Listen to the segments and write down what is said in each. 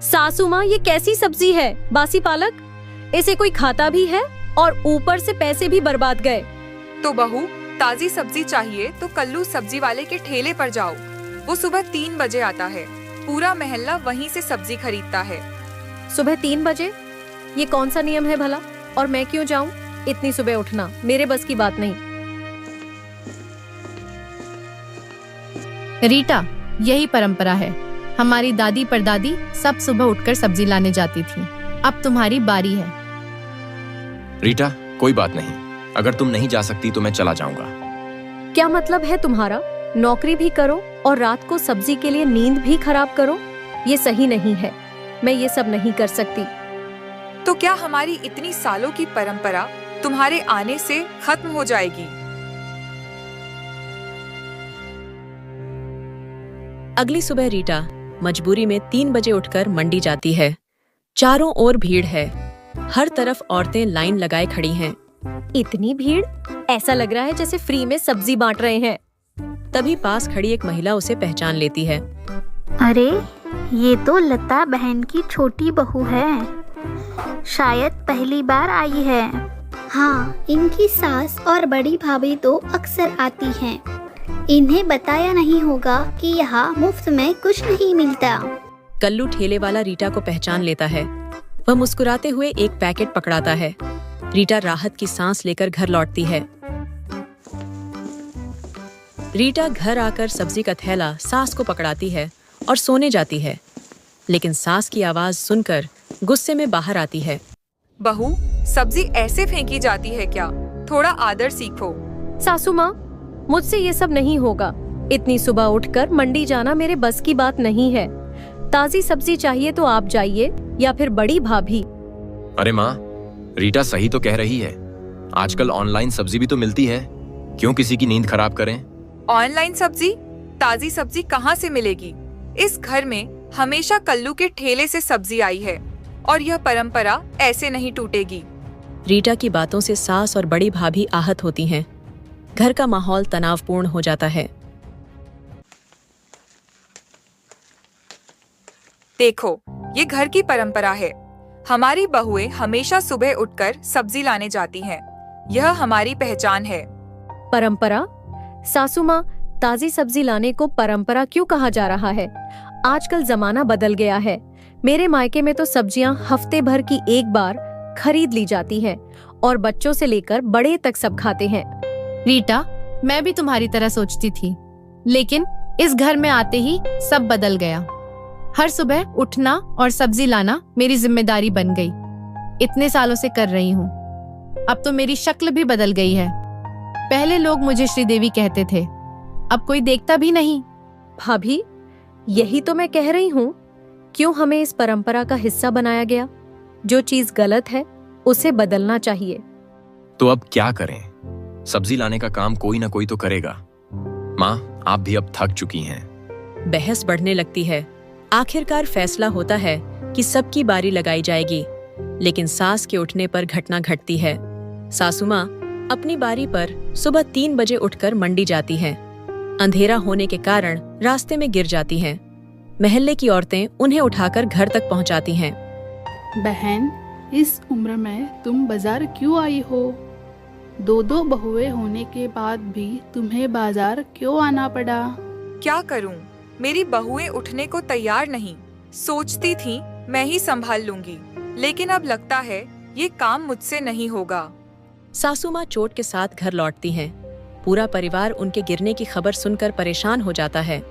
सासू माँ, ये कैसी सब्जी है? बासी पालक। इसे कोई खाता भी है और ऊपर से पैसे भी बर्बाद गए। तो बहू, ताजी सब्जी चाहिए तो कल्लू सब्जी वाले के ठेले पर जाओ। वो सुबह 3 बजे आता है। पूरा मोहल्ला वहीं से सब्जी खरीदता है। सुबह 3 बजे? ये कौन सा नियम है भला? और मैं क्यों जाऊं? इतनी सुबह उठना मेरे बस की बात नहीं। रीटा, यही परंपरा है। हमारी दादी परदादी सब सुबह उठकर सब्जी लाने जाती थी। अब तुम्हारी बारी है। रीटा, कोई बात नहीं। अगर तुम नहीं जा सकती तो मैं चला जाऊंगा। क्या मतलब है तुम्हारा? नौकरी भी करो और रात को सब्जी के लिए नींद भी खराब करो? ये सही नहीं है। मैं ये सब नहीं कर सकती। तो क्या हमारी इतनी सालों की परंपरा तुम्हारे आने से खत्म हो जाएगी? अगली सुबह रीटा मजबूरी में 3 बजे उठकर मंडी जाती है। चारों ओर भीड़ है। हर तरफ औरतें लाइन लगाए खड़ी हैं। इतनी भीड़? ऐसा लग रहा है जैसे फ्री में सब्जी बांट रहे हैं। तभी पास खड़ी एक महिला उसे पहचान लेती है। अरे, ये तो लता बहन की छोटी बहू है। शायद पहली बार आई है। हाँ, इनकी सास और बड़ी भाभी तो अक्सर आती हैं। इन्हें बताया नहीं होगा कि यहाँ मुफ्त में कुछ नहीं मिलता। कल्लू ठेले वाला रीटा को पहचान लेता है। वह मुस्कुराते हुए एक पैकेट पकड़ाता है। रीटा राहत की सांस लेकर घर लौटती है। रीटा घर आकर सब्जी का थैला सास को पकड़ाती है और सोने जाती है। लेकिन सास की आवाज सुनकर गुस्से में बाहर आती है। बहू, सब्जी ऐसे फेंकी जाती है क्या? थोड़ा आदर सीखो। सासू माँ, मुझसे ये सब नहीं होगा। इतनी सुबह उठकर मंडी जाना मेरे बस की बात नहीं है। ताजी सब्जी चाहिए तो आप जाइए या फिर बड़ी भाभी। अरे माँ, रीटा सही तो कह रही है। आजकल ऑनलाइन सब्जी भी तो मिलती है। क्यों किसी की नींद खराब करें? ऑनलाइन सब्जी? ताजी सब्जी कहाँ से मिलेगी? इस घर में हमेशा कल्लू के ठेले से सब्जी आई है और यह परंपरा ऐसे नहीं टूटेगी। रीटा की बातों से सास और बड़ी भाभी आहत होती हैं। घर का माहौल तनावपूर्ण हो जाता है। देखो, ये घर की परंपरा है। हमारी बहुएं हमेशा सुबह उठकर सब्जी लाने जाती हैं। यह हमारी पहचान है। परंपरा? सासू माँ, ताजी सब्जी लाने को परंपरा क्यों कहा जा रहा है? आजकल जमाना बदल गया है। मेरे मायके में तो सब्जियां हफ्ते भर की एक बार खरीद ली जाती हैं और बच्चों से लेकर बड़े तक सब खाते हैं। रीटा, मैं भी तुम्हारी तरह सोचती थी, लेकिन इस घर में आते ही सब बदल गया। हर सुबह उठना और सब्जी लाना मेरी जिम्मेदारी बन गई। इतने सालों से कर रही हूँ। अब तो मेरी शक्ल भी बदल गई है। पहले लोग मुझे श्रीदेवी कहते थे, अब कोई देखता भी नहीं। भाभी, यही तो मैं कह रही हूँ। क्यों हमें इस परंपरा का हिस्सा बनाया गया? जो चीज गलत है उसे बदलना चाहिए। तो अब क्या करें? सब्जी लाने का काम कोई ना कोई तो करेगा। माँ, आप भी अब थक चुकी हैं। बहस बढ़ने लगती है। आखिरकार फैसला होता है कि सबकी बारी लगाई जाएगी। लेकिन सास के उठने पर घटना घटती है। सासू माँ अपनी बारी पर सुबह 3 बजे उठकर मंडी जाती हैं। अंधेरा होने के कारण रास्ते में गिर जाती हैं। महल्ले की औरतें उन्हें उठाकर घर तक पहुंचाती हैं। बहन, इस उम्र में तुम बाजार क्यों आई हो? 2 बहुएं होने के बाद भी तुम्हें बाजार क्यों आना पड़ा? क्या करूं? मेरी बहुएं उठने को तैयार नहीं। सोचती थी मैं ही संभाल लूंगी, लेकिन अब लगता है ये काम मुझसे नहीं होगा। सासू माँ चोट के साथ घर लौटती हैं। पूरा परिवार उनके गिरने की खबर सुनकर परेशान हो जाता है।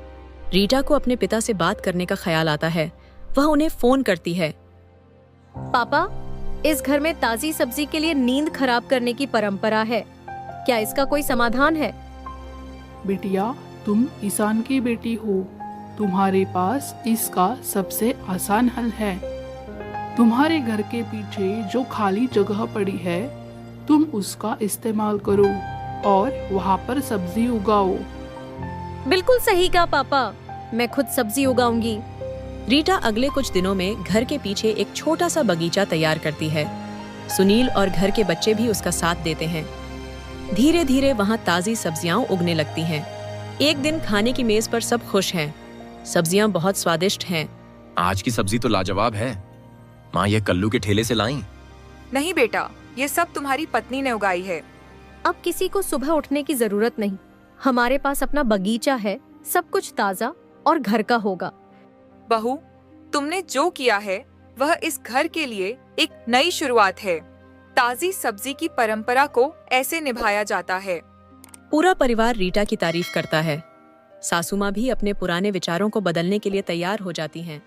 रीटा को अपने पिता से बात करने का ख्याल आता है। वह उन्हें फोन करती है। पापा, इस घर में ताजी सब्जी के लिए नींद खराब करने की परंपरा है। क्या इसका कोई समाधान है? बिटिया, तुम किसान की बेटी हो। तुम्हारे पास इसका सबसे आसान हल है। तुम्हारे घर के पीछे जो खाली जगह पड़ी है, तुम उसका इस्तेमाल करो और वहाँ पर सब्जी उगाओ। बिल्कुल सही कहा पापा, मैं खुद सब्जी उगाऊंगी। रीटा अगले कुछ दिनों में घर के पीछे एक छोटा सा बगीचा तैयार करती है। सुनील और घर के बच्चे भी उसका साथ देते हैं। धीरे धीरे वहाँ ताजी सब्जियां उगने लगती हैं। एक दिन खाने की मेज पर सब खुश हैं। सब्जियां बहुत स्वादिष्ट हैं। आज की सब्जी तो लाजवाब है। माँ ये कल्लू के ठेले से लाई। नहीं बेटा, ये सब तुम्हारी पत्नी ने उगाई है। अब किसी को सुबह उठने की जरूरत नहीं। हमारे पास अपना बगीचा है, सब कुछ ताजा और घर का होगा। बहू, तुमने जो किया है वह इस घर के लिए एक नई शुरुआत है। ताजी सब्जी की परंपरा को ऐसे निभाया जाता है। पूरा परिवार रीटा की तारीफ करता है। सासू माँ भी अपने पुराने विचारों को बदलने के लिए तैयार हो जाती हैं।